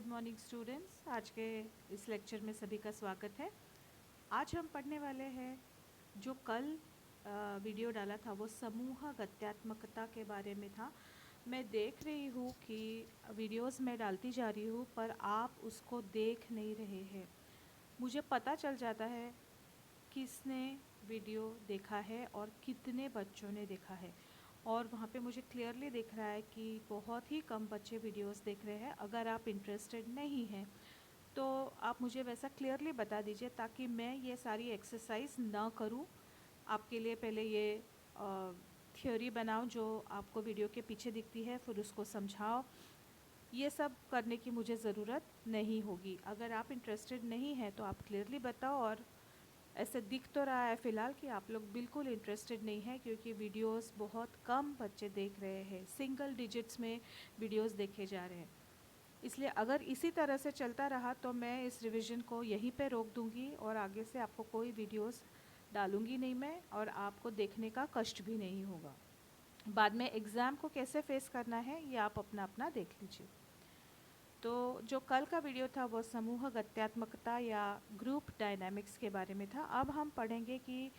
Good morning students. आज के इस लेक्चर में सभी का स्वागत है। आज हम पढ़ने वाले हैं जो कल वीडियो डाला था वो समूह गत्यात्मकता के बारे में था। मैं देख रही हूँ कि वीडियोस मैं डालती जा रही हूँ पर आप उसको देख नहीं रहे हैं। मुझे पता चल जाता है किसने वीडियो देखा है और कितने बच्चों ने देखा है, और वहाँ पे मुझे क्लियरली दिख रहा है कि बहुत ही कम बच्चे वीडियोस देख रहे हैं। अगर आप इंटरेस्टेड नहीं हैं तो आप मुझे वैसा क्लियरली बता दीजिए ताकि मैं ये सारी एक्सरसाइज ना करूँ। आपके लिए पहले ये थ्योरी बनाओ जो आपको वीडियो के पीछे दिखती है, फिर उसको समझाओ। ये सब करने की मुझे ज़रूरत नहीं होगी। अगर आप इंटरेस्टेड नहीं हैं तो आप क्लियरली बताओ, और ऐसे दिख तो रहा है फ़िलहाल कि आप लोग बिल्कुल इंटरेस्टेड नहीं है क्योंकि वीडियोस बहुत कम बच्चे देख रहे हैं। सिंगल डिजिट्स में वीडियोस देखे जा रहे हैं। इसलिए अगर इसी तरह से चलता रहा तो मैं इस रिवीजन को यहीं पे रोक दूंगी और आगे से आपको कोई वीडियोस डालूंगी नहीं मैं, और आपको देखने का कष्ट भी नहीं होगा। बाद में एग्ज़ाम को कैसे फेस करना है ये आप अपना अपना देख लीजिए। तो जो कल का वीडियो था वो समूह गत्यात्मकता या ग्रुप डायनामिक्स के बारे में था। अब हम पढ़ेंगे कि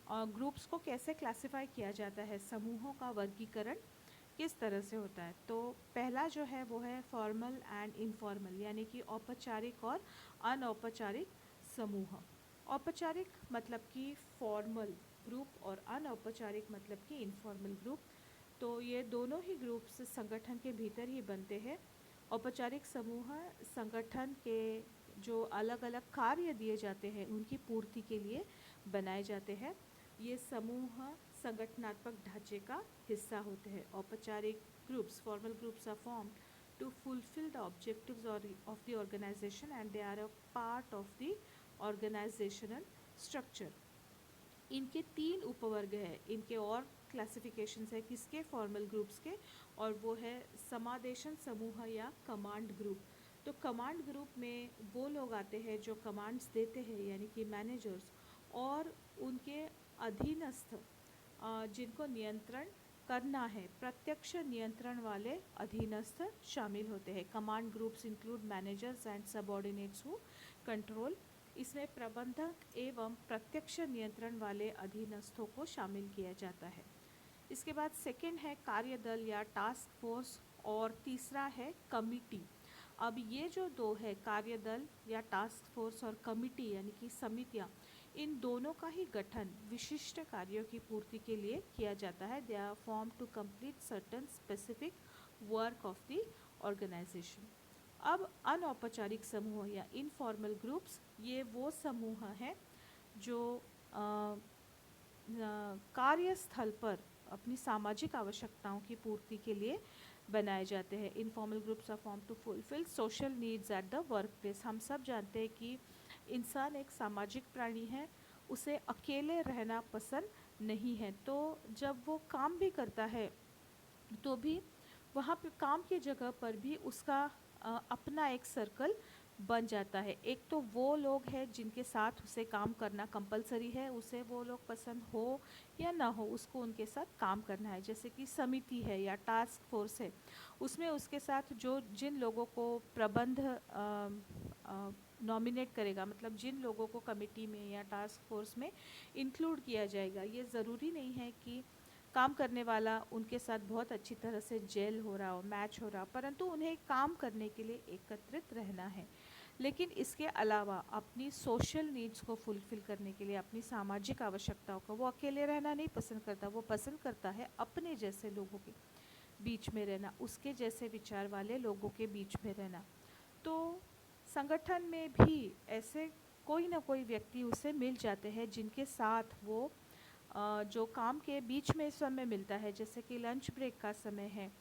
ग्रुप्स को कैसे क्लासिफाई किया जाता है, समूहों का वर्गीकरण किस तरह से होता है। तो पहला जो है वो है फॉर्मल एंड इनफॉर्मल, यानी कि औपचारिक और अनौपचारिक समूह। औपचारिक मतलब कि फॉर्मल ग्रुप और अनौपचारिक मतलब कि इनफॉर्मल ग्रुप। तो ये दोनों ही ग्रुप्स संगठन के भीतर ही बनते हैं। औपचारिक समूह संगठन के जो अलग अलग कार्य दिए जाते हैं उनकी पूर्ति के लिए बनाए जाते हैं। ये समूह संगठनात्मक ढांचे का हिस्सा होते हैं। औपचारिक groups, formal groups are formed to fulfil the objectives of the organisation and they are a part of the organisational structure. इनके 3 उपवर्ग हैं, इनके और क्लासिफिकेशंस है किसके, फॉर्मल ग्रुप्स के, और वो है समादेशन समूह या कमांड ग्रुप। तो कमांड ग्रुप में वो लोग आते हैं जो कमांड्स देते हैं, यानी कि मैनेजर्स, और उनके अधीनस्थ जिनको नियंत्रण करना है, प्रत्यक्ष नियंत्रण वाले अधीनस्थ शामिल होते हैं। Command groups include managers and subordinates who control. इसमें प्रबंधक एवं प्रत्यक्ष नियंत्रण वाले अधीनस्थों को शामिल किया जाता है। इसके बाद सेकंड है कार्यदल या टास्क फोर्स, और तीसरा है कमिटी। अब ये जो दो है, कार्यदल या टास्क फोर्स और कमिटी यानी कि समितियाँ, इन दोनों का ही गठन विशिष्ट कार्यों की पूर्ति के लिए किया जाता है। They are form to complete certain specific work of the organisation. अब अनौपचारिक समूह या इनफॉर्मल ग्रुप्स, ये वो समूह हैं जो कार्यस्थल पर अपनी सामाजिक आवश्यकताओं की पूर्ति के लिए बनाए जाते हैं। Informal groups are form to fulfil social needs at the work place. हम सब जानते हैं कि इंसान एक सामाजिक प्राणी है, उसे अकेले रहना पसंद नहीं है। तो जब वो काम भी करता है तो भी वहाँ पे काम की जगह पर भी उसका अपना एक सर्कल बन जाता है। एक तो वो लोग हैं जिनके साथ उसे काम करना कंपलसरी है, उसे वो लोग पसंद हो या ना हो उसको उनके साथ काम करना है। जैसे कि समिति है या टास्क फोर्स है, उसमें उसके साथ जो जिन लोगों को प्रबंध नॉमिनेट करेगा, मतलब जिन लोगों को कमेटी में या टास्क फोर्स में इंक्लूड किया जाएगा, ये ज़रूरी नहीं है कि काम करने वाला उनके साथ बहुत अच्छी तरह से जेल हो रहा हो, मैच हो रहा, परंतु उन्हें काम करने के लिए एकत्रित रहना है। लेकिन इसके अलावा अपनी सोशल नीड्स को फुलफ़िल करने के लिए, अपनी सामाजिक आवश्यकताओं को, वो अकेले रहना नहीं पसंद करता, वो पसंद करता है अपने जैसे लोगों के बीच में रहना, उसके जैसे विचार वाले लोगों के बीच में रहना। तो संगठन में भी ऐसे कोई ना कोई व्यक्ति उसे मिल जाते हैं जिनके साथ वो जो काम के बीच में समय मिलता है, जैसे कि लंच ब्रेक का समय है,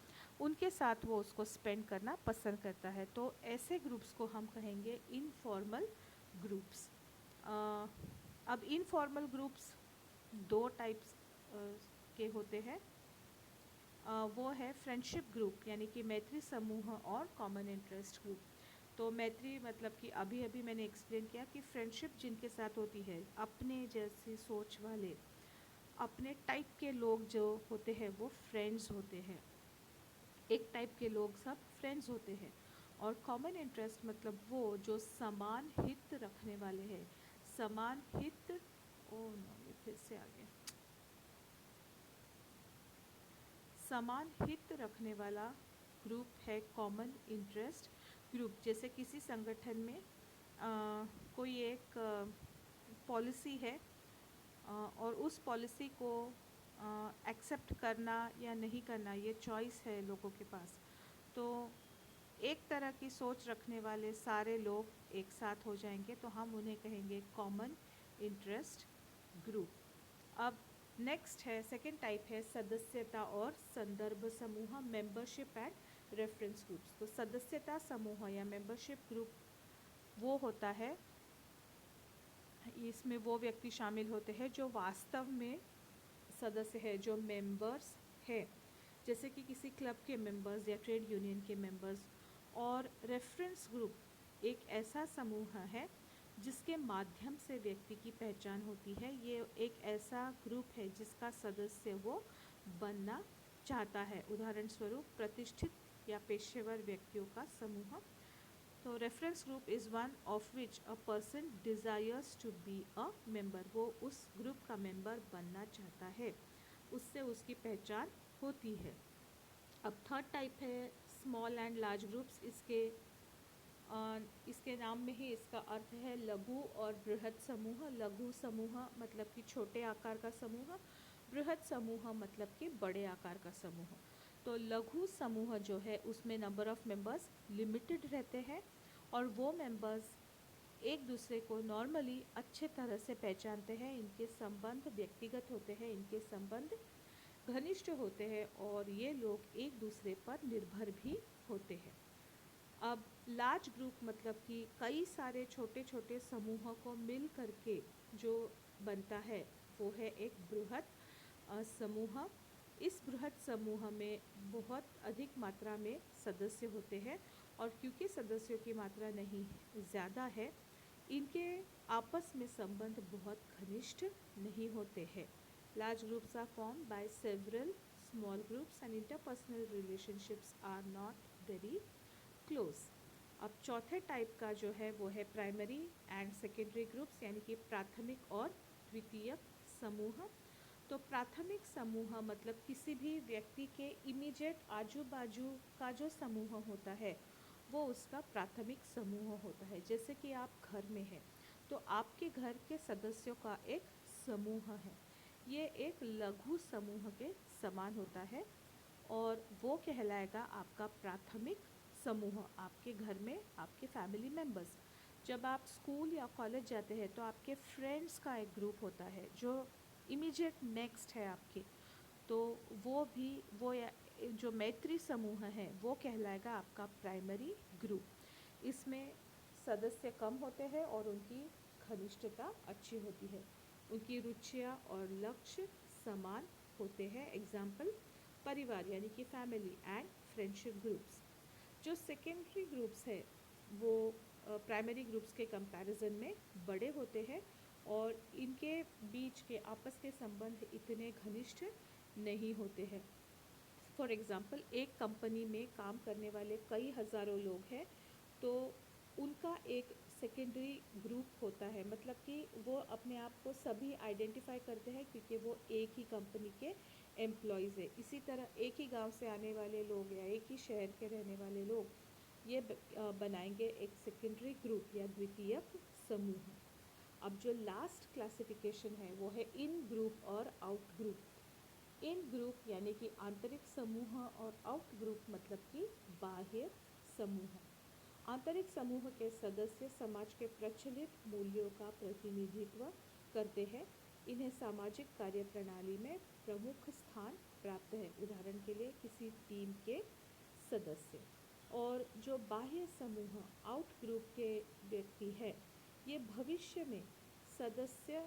उनके साथ वो उसको स्पेंड करना पसंद करता है। तो ऐसे ग्रुप्स को हम कहेंगे इनफॉर्मल ग्रुप्स। अब इनफॉर्मल ग्रुप्स दो टाइप्स के होते हैं। वो है फ्रेंडशिप ग्रुप यानी कि मैत्री समूह, और कॉमन इंटरेस्ट ग्रुप। तो मैत्री मतलब कि अभी अभी मैंने एक्सप्लेन किया कि फ्रेंडशिप जिनके साथ होती है, अपने जैसी सोच वाले, अपने टाइप के लोग जो होते हैं वो फ्रेंड्स होते हैं। एक टाइप के लोग सब फ्रेंड्स होते हैं। और कॉमन इंटरेस्ट मतलब वो जो समान हित रखने वाले हैं। समान हित, ओ नो ये फिर से आ गया, समान हित रखने वाला ग्रुप है कॉमन इंटरेस्ट ग्रुप। जैसे किसी संगठन में कोई एक पॉलिसी है और उस पॉलिसी को एक्सेप्ट करना या नहीं करना ये चॉइस है लोगों के पास। तो एक तरह की सोच रखने वाले सारे लोग एक साथ हो जाएंगे तो हम उन्हें कहेंगे कॉमन इंटरेस्ट ग्रुप। अब नेक्स्ट है, सेकेंड टाइप है सदस्यता और संदर्भ समूह, मेंबरशिप एंड रेफरेंस ग्रुप्स। तो सदस्यता समूह या मेंबरशिप ग्रुप वो होता है, इसमें वो व्यक्ति शामिल होते हैं जो वास्तव में सदस्य है, जो मेंबर्स है, जैसे कि किसी क्लब के मेंबर्स या ट्रेड यूनियन के मेंबर्स। और रेफरेंस ग्रुप एक ऐसा समूह है जिसके माध्यम से व्यक्ति की पहचान होती है। ये एक ऐसा ग्रुप है जिसका सदस्य वो बनना चाहता है। उदाहरण स्वरूप प्रतिष्ठित या पेशेवर व्यक्तियों का समूह। तो reference group is one of which a person desires to be a member. वो उस ग्रुप का मेंबर बनना चाहता है, उससे उसकी पहचान होती है। अब थर्ड टाइप है स्मॉल एंड लार्ज ग्रुप्स। इसके नाम में ही इसका अर्थ है लघु और बृहद समूह। लघु समूह मतलब कि छोटे आकार का समूह, बृहद समूह मतलब कि बड़े आकार का समूह। तो लघु समूह जो है उसमें नंबर ऑफ़ मेंबर्स लिमिटेड रहते हैं और वो मेंबर्स एक दूसरे को नॉर्मली अच्छे तरह से पहचानते हैं। इनके संबंध व्यक्तिगत होते हैं, इनके संबंध घनिष्ठ होते हैं और ये लोग एक दूसरे पर निर्भर भी होते हैं। अब लार्ज ग्रुप मतलब कि कई सारे छोटे छोटे समूहों को मिल करके जो बनता है वो है एक बृहद समूह। इस बृहद समूह में बहुत अधिक मात्रा में सदस्य होते हैं और क्योंकि सदस्यों की मात्रा नहीं ज़्यादा है, इनके आपस में संबंध बहुत घनिष्ठ नहीं होते हैं। Large groups are formed by several small groups and interpersonal relationships are not very close. अब चौथे टाइप का जो है वो है प्राइमरी एंड सेकेंडरी ग्रुप्स, यानी कि प्राथमिक और द्वितीयक समूह। तो प्राथमिक समूह मतलब किसी भी व्यक्ति के इमीडिएट आजू बाजू का जो समूह होता है वो उसका प्राथमिक समूह होता है। जैसे कि आप घर में हैं तो आपके घर के सदस्यों का एक समूह है, ये एक लघु समूह के समान होता है और वो कहलाएगा आपका प्राथमिक समूह। आपके घर में आपके फैमिली मेम्बर्स, जब आप स्कूल या कॉलेज जाते हैं तो आपके फ्रेंड्स का एक ग्रुप होता है जो इमीडिएट नेक्स्ट है आपके, तो वो जो मैत्री समूह है वो कहलाएगा आपका प्राइमरी ग्रुप। इसमें सदस्य कम होते हैं और उनकी घनिष्ठता अच्छी होती है, उनकी रुचियाँ और लक्ष्य समान होते हैं। एग्जाम्पल परिवार यानी कि फैमिली एंड फ्रेंडशिप ग्रुप्स। जो सेकेंडरी ग्रुप्स है वो प्राइमरी ग्रुप्स के कंपैरिजन में बड़े होते हैं और इनके बीच के आपस के संबंध इतने घनिष्ठ नहीं होते हैं। फॉर एग्ज़ाम्पल एक कंपनी में काम करने वाले कई हज़ारों लोग हैं तो उनका एक सेकेंडरी ग्रुप होता है, मतलब कि वो अपने आप को सभी आइडेंटिफाई करते हैं क्योंकि वो एक ही कंपनी के एम्प्लॉयज़ है। इसी तरह एक ही गांव से आने वाले लोग या एक ही शहर के रहने वाले लोग ये बनाएंगे एक सेकेंडरी ग्रुप या द्वितीयक समूह। अब जो लास्ट क्लासिफिकेशन है वो है इन ग्रुप और आउट ग्रुप। इन ग्रुप यानी कि आंतरिक समूह और आउट ग्रुप मतलब कि बाह्य समूह। आंतरिक समूह के सदस्य समाज के प्रचलित मूल्यों का प्रतिनिधित्व करते हैं। इन्हें सामाजिक कार्यप्रणाली में प्रमुख स्थान प्राप्त है, उदाहरण के लिए किसी टीम के सदस्य। और जो बाह्य समूह आउट ग्रुप के व्यक्ति है ये भविष्य में सदस्य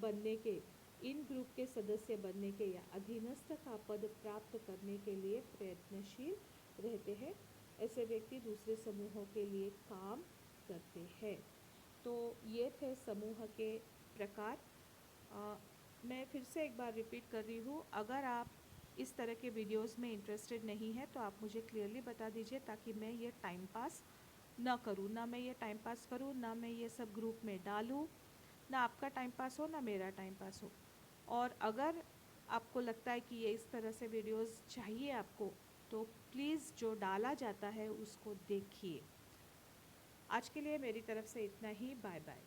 बनने के, इन ग्रुप के सदस्य बनने के या अधीनस्थ का पद प्राप्त करने के लिए प्रयत्नशील रहते हैं। ऐसे व्यक्ति दूसरे समूहों के लिए काम करते हैं। तो ये थे समूह के प्रकार। मैं फिर से एक बार रिपीट कर रही हूँ, अगर आप इस तरह के वीडियोस में इंटरेस्टेड नहीं है तो आप मुझे क्लियरली बता दीजिए, ताकि मैं ये टाइम पास ना करूँ, ना मैं ये टाइम पास करूँ, ना मैं ये सब ग्रुप में डालूँ, ना आपका टाइम पास हो ना मेरा टाइम पास हो। और अगर आपको लगता है कि ये इस तरह से वीडियोस चाहिए आपको, तो प्लीज़ जो डाला जाता है उसको देखिए। आज के लिए मेरी तरफ से इतना ही। Bye bye.